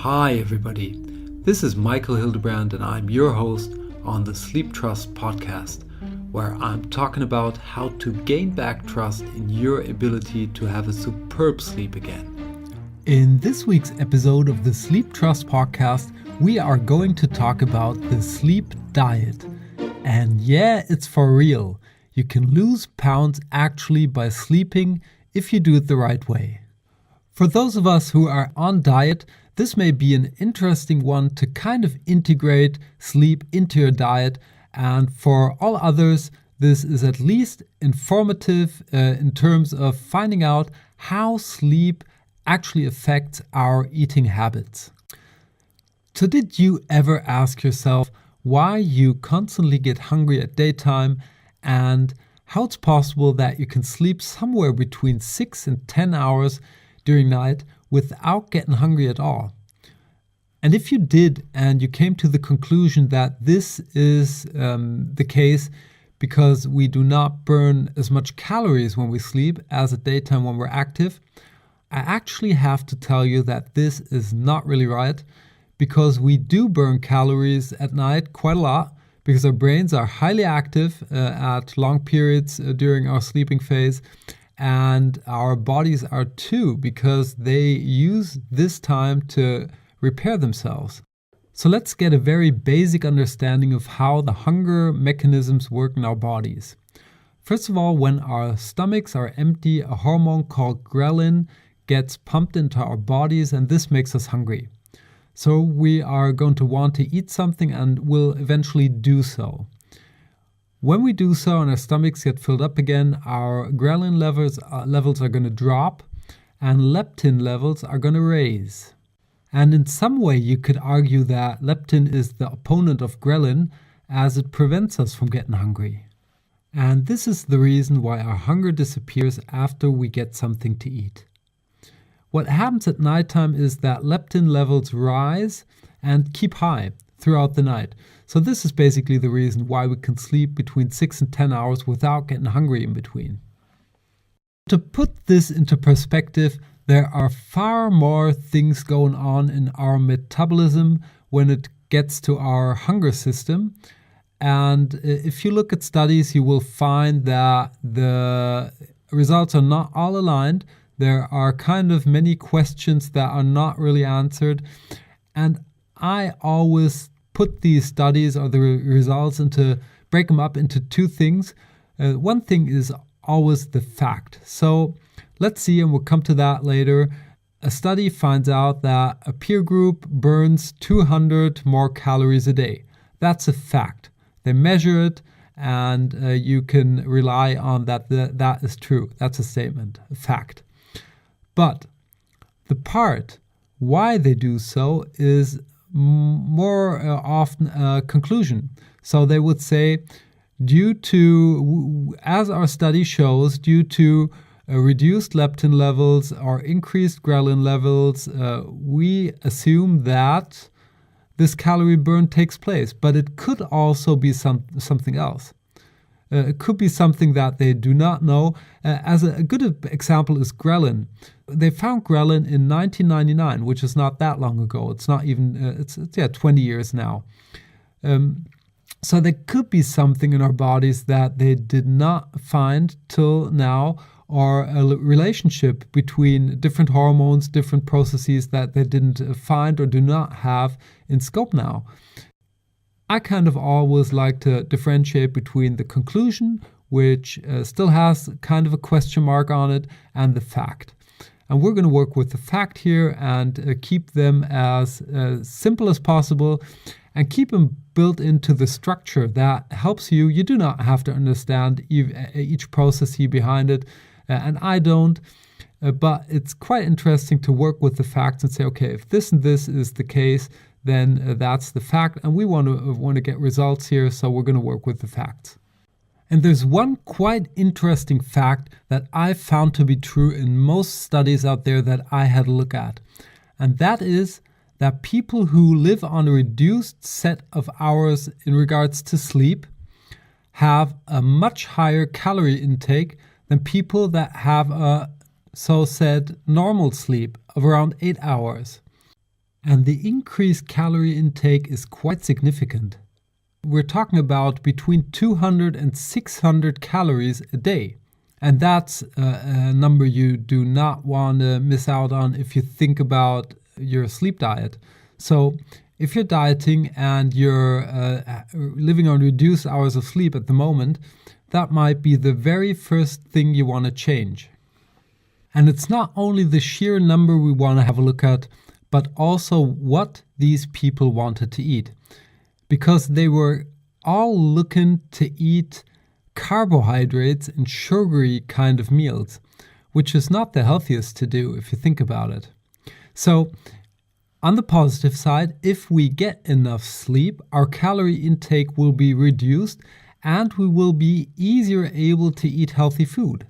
Hi everybody, this is Michael Hildebrand and I'm your host on the Sleeptrust podcast, where I'm talking about how to gain back trust in your ability to have a superb sleep again. In this week's episode of the Sleeptrust podcast, we are going to talk about the sleep diet. And yeah, it's for real. You can lose pounds actually by sleeping if you do it the right way. For those of us who are on diet, this may be an interesting one to kind of integrate sleep into your diet, and for all others, this is at least informative in terms of finding out how sleep actually affects our eating habits. So did you ever ask yourself why you constantly get hungry at daytime and how it's possible that you can sleep somewhere between 6 and 10 hours during night without getting hungry at all? And if you did and you came to the conclusion that this is the case because we do not burn as much calories when we sleep as at daytime when we're active, I actually have to tell you that this is not really right, because we do burn calories at night quite a lot because our brains are highly active at long periods during our sleeping phase. And our bodies are too, because they use this time to repair themselves. So let's get a very basic understanding of how the hunger mechanisms work in our bodies. First of all, when our stomachs are empty, a hormone called ghrelin gets pumped into our bodies, and this makes us hungry. So we are going to want to eat something and will eventually do so. When we do so and our stomachs get filled up again, our ghrelin levels are going to drop and leptin levels are going to raise. And in some way you could argue that leptin is the opponent of ghrelin, as it prevents us from getting hungry. And this is the reason why our hunger disappears after we get something to eat. What happens at nighttime is that leptin levels rise and keep high throughout the night. So this is basically the reason why we can sleep between 6 and 10 hours without getting hungry in between. To put this into perspective, there are far more things going on in our metabolism when it gets to our hunger system. And if you look at studies, you will find that the results are not all aligned. There are kind of many questions that are not really answered. And I always put these studies or the results break them up into two things. One thing is always the fact. So let's see, and we'll come to that later. A study finds out that a peer group burns 200 more calories a day. That's a fact. They measure it, and you can rely on that. That is true. That's a statement, a fact. But the part why they do so is more often a conclusion. So they would say, due to, as our study shows, due to reduced leptin levels or increased ghrelin levels, we assume that this calorie burn takes place. But it could also be something else. It could be something that they do not know. As a good example is ghrelin. They found ghrelin in 1999, which is not that long ago. It's not even, it's 20 years now. So there could be something in our bodies that they did not find till now, or a relationship between different hormones, different processes that they didn't find or do not have in scope now. I kind of always like to differentiate between the conclusion, which still has kind of a question mark on it, and the fact. And we're going to work with the fact here and keep them as simple as possible and keep them built into the structure that helps you. You do not have to understand each process behind it, and I don't. But it's quite interesting to work with the facts and say, okay, if this and this is the case, then that's the fact, and we want to get results here, so we're going to work with the facts. And there's one quite interesting fact that I found to be true in most studies out there that I had a look at, and that is that people who live on a reduced set of hours in regards to sleep have a much higher calorie intake than people that have a so-said normal sleep of around 8 hours. and the increased calorie intake is quite significant. We're talking about between 200 and 600 calories a day. And that's a number you do not want to miss out on if you think about your sleep diet. So if you're dieting and you're living on reduced hours of sleep at the moment, that might be the very first thing you want to change. And it's not only the sheer number we want to have a look at, but also what these people wanted to eat. Because they were all looking to eat carbohydrates and sugary kind of meals, which is not the healthiest to do if you think about it. So on the positive side, if we get enough sleep, our calorie intake will be reduced and we will be easier able to eat healthy food.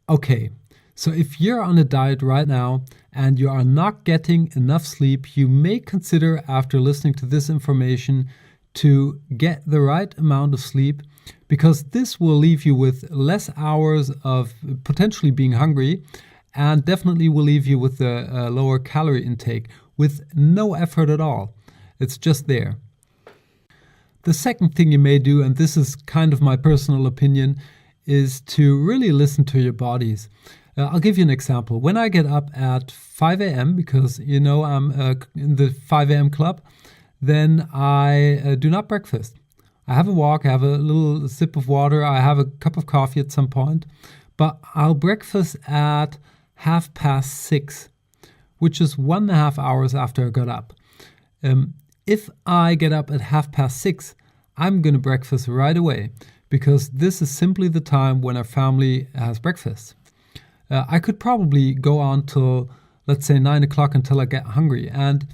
Okay, so if you're on a diet right now and you are not getting enough sleep, you may consider, after listening to this information, to get the right amount of sleep, because this will leave you with less hours of potentially being hungry and definitely will leave you with a lower calorie intake with no effort at all. It's just there. The second thing you may do, and this is kind of my personal opinion, is to really listen to your bodies. I'll give you an example. When I get up at 5 a.m., because I'm in the 5 a.m. club, then I do not breakfast. I have a walk, I have a little sip of water, I have a cup of coffee at some point, but I'll breakfast at 6:30, which is 1.5 hours after I got up. If I get up at 6:30, I'm going to breakfast right away, because this is simply the time when our family has breakfast. I could probably go on till, let's say, 9 o'clock until I get hungry. And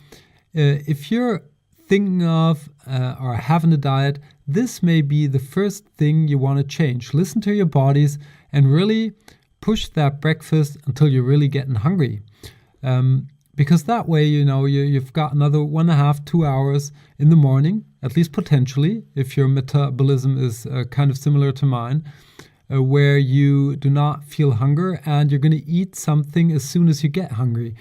if you're thinking of or having a diet, this may be the first thing you want to change. Listen to your bodies and really push that breakfast until you're really getting hungry. Because that way, you've got another 1.5, 2 hours in the morning, at least potentially, if your metabolism is kind of similar to mine, where you do not feel hunger and you're going to eat something as soon as you get hungry.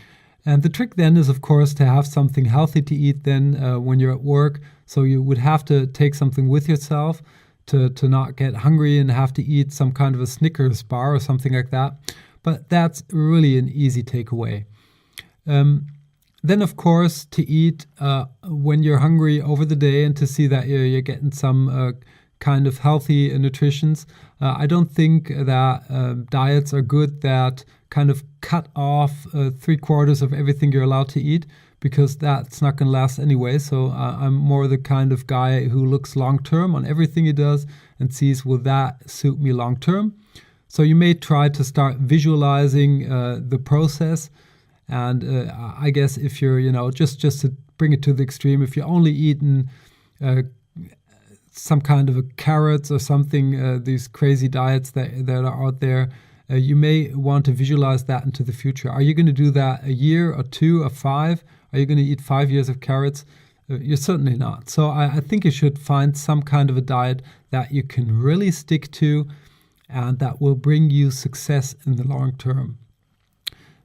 And the trick then is, of course, to have something healthy to eat then when you're at work. So you would have to take something with yourself to not get hungry and have to eat some kind of a Snickers bar or something like that. But that's really an easy takeaway. Then, of course, to eat when you're hungry over the day and to see that you're getting some kind of healthy nutritions. I don't think that diets are good that kind of cut off 3/4 of everything you're allowed to eat, because that's not going to last anyway. So I'm more the kind of guy who looks long-term on everything he does and sees, will that suit me long-term? So you may try to start visualizing the process. And I guess if you're, just to bring it to the extreme, if you're only eating some kind of a carrots or something, these crazy diets that are out there, you may want to visualize that into the future. Are you going to do that a year or 2 or 5? Are you going to eat 5 years of carrots? You're certainly not. So I think you should find some kind of a diet that you can really stick to and that will bring you success in the long term.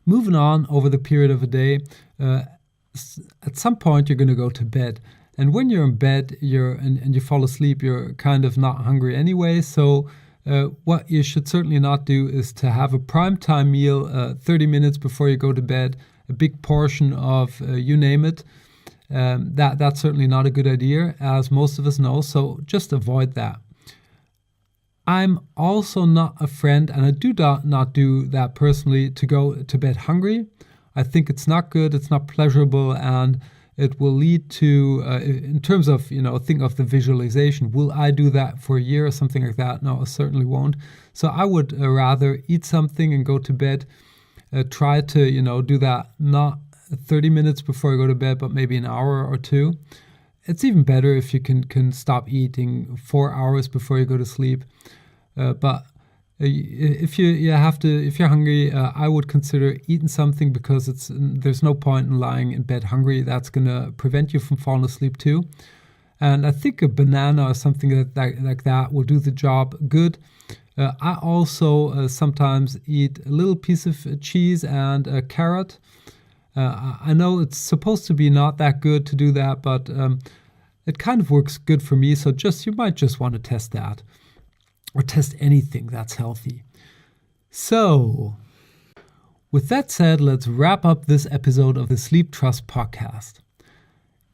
Moving on over the period of a day, at some point you're going to go to bed. And when you're in bed and you fall asleep, you're kind of not hungry anyway. So what you should certainly not do is to have a primetime meal 30 minutes before you go to bed, a big portion of you name it. That's certainly not a good idea, as most of us know. So just avoid that. I'm also not a friend, and I do not do that personally, to go to bed hungry. I think it's not good, it's not pleasurable, and it will lead to, in terms of, think of the visualization. Will I do that for a year or something like that? No, I certainly won't. So I would rather eat something and go to bed. Try to, do that not 30 minutes before I go to bed, but maybe an hour or 2. It's even better if you can stop eating 4 hours before you go to sleep. But if you're hungry, I would consider eating something, because there's no point in lying in bed hungry. That's going to prevent you from falling asleep too. And I think a banana or something like that will do the job good. I also sometimes eat a little piece of cheese and a carrot. I know it's supposed to be not that good to do that, but it kind of works good for me. So you might just want to test that, or test anything that's healthy. So, with that said, let's wrap up this episode of the Sleeptrust podcast.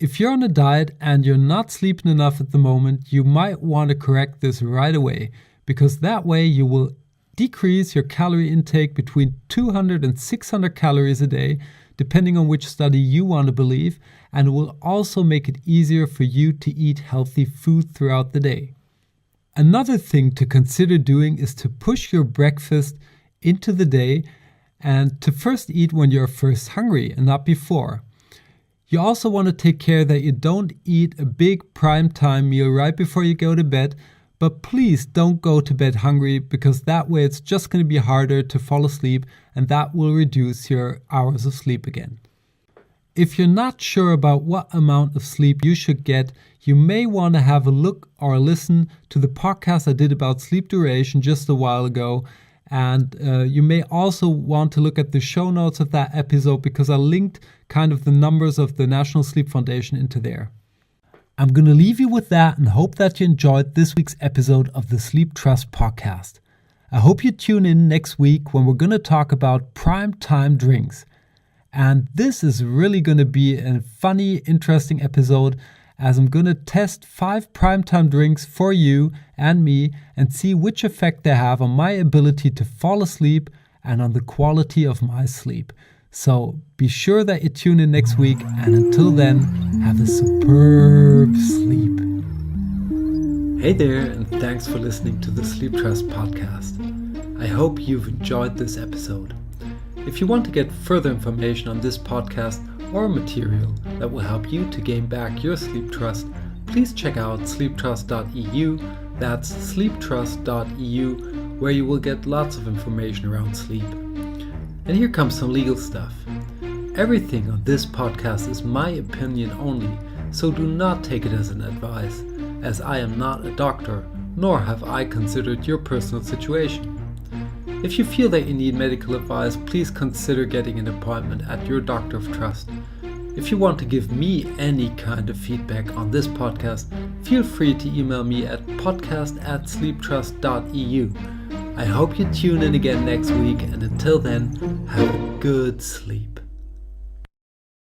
If you're on a diet and you're not sleeping enough at the moment, you might want to correct this right away, because that way you will decrease your calorie intake between 200 and 600 calories a day, depending on which study you want to believe, and it will also make it easier for you to eat healthy food throughout the day. Another thing to consider doing is to push your breakfast into the day and to first eat when you're first hungry and not before. You also want to take care that you don't eat a big prime time meal right before you go to bed, but please don't go to bed hungry, because that way it's just going to be harder to fall asleep, and that will reduce your hours of sleep again. If you're not sure about what amount of sleep you should get, you may want to have a look or listen to the podcast I did about sleep duration just a while ago. And you may also want to look at the show notes of that episode, because I linked kind of the numbers of the National Sleep Foundation into there. I'm going to leave you with that and hope that you enjoyed this week's episode of the Sleeptrust podcast. I hope you tune in next week when we're going to talk about prime time drinks. And this is really going to be a funny, interesting episode, as I'm going to test 5 primetime drinks for you and me and see which effect they have on my ability to fall asleep and on the quality of my sleep. So be sure that you tune in next week, and until then, have a superb sleep. Hey there, and thanks for listening to the Sleeptrust podcast. I hope you've enjoyed this episode. If you want to get further information on this podcast or material that will help you to gain back your sleep trust, please check out sleeptrust.eu. That's sleeptrust.eu, where you will get lots of information around sleep. And here comes some legal stuff. Everything on this podcast is my opinion only, so do not take it as an advice, as I am not a doctor, nor have I considered your personal situation. If you feel that you need medical advice, please consider getting an appointment at your doctor of trust. If you want to give me any kind of feedback on this podcast, feel free to email me at podcast@sleeptrust.eu. I hope you tune in again next week, and until then, have a good sleep.